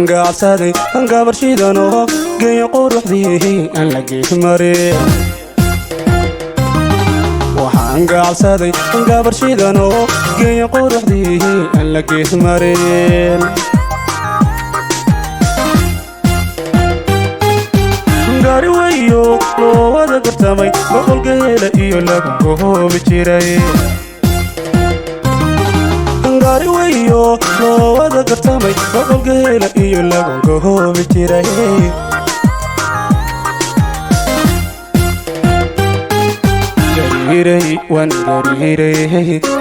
قعصادي انقبر شيدانو جاي قروح ذيه ان لقيت مريض وحان قعصادي انقبر شيدانو جاي قروح ذيه ان لقيت مريض غاريراي لو ودا قرتمي بقول قيله iyo lagu hoobi jiray Gariiray loo wada gartamay baqol geela iyo lagu hoobi jiray Gariiray waan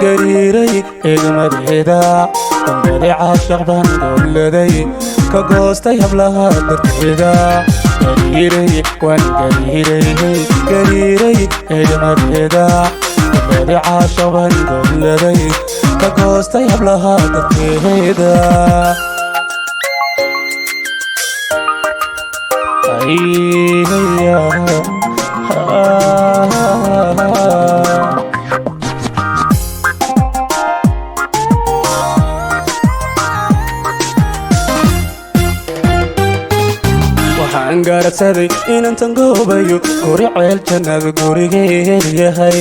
Gariiray eegmadeeda qambade caashaq baan dowladay ka goostay hablaha darteeda Gariiray waan Gariiray eegmadeeda qambade caashaq baan dowladay كوستي hablaha dadkeeda waxaan gaarsaday inaan tangoobayo guri ceel jannada gurigeeda yahay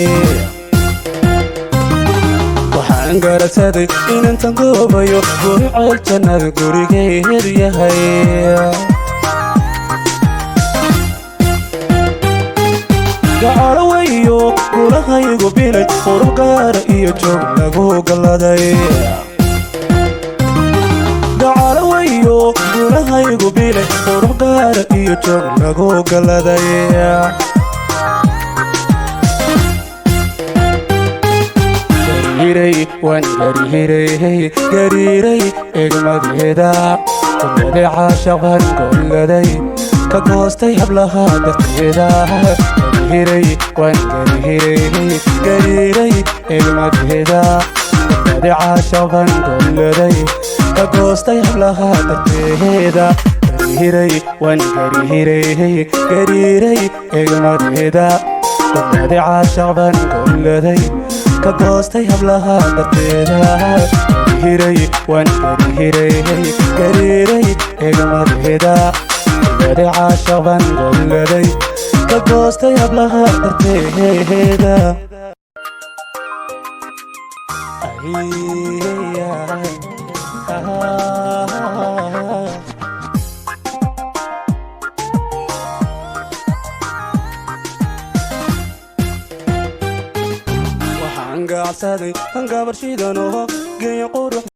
قرصدي إن أنت قوبيو قولي عيل جنة قولي غير يهي قعرويو قولا هايقو بيلي قولو قارئيو جوب لغو قلدي قعرويو قولا هايقو بيلي قولو قارئيو جوب لغو قلدي Gariiray waan Gariiray eegmadeeda qambade caashaq baan dowladay ka goostay hablaha dadkeeda Gariiray waan Gariiray eegmadeeda qambade caashaq baan dowladay ka goostay hablaha dadkeeda Gariiray waan Gariiray eegmadeeda qambade caashaq baan dowladay كوستي hablaha dadkeeda Gariiray waan Gariiray eegmadeeda qambade caashaq baan dowladay ka goostay hablaha dadkeeda قعصادي انقبر شيدانو جاي قروح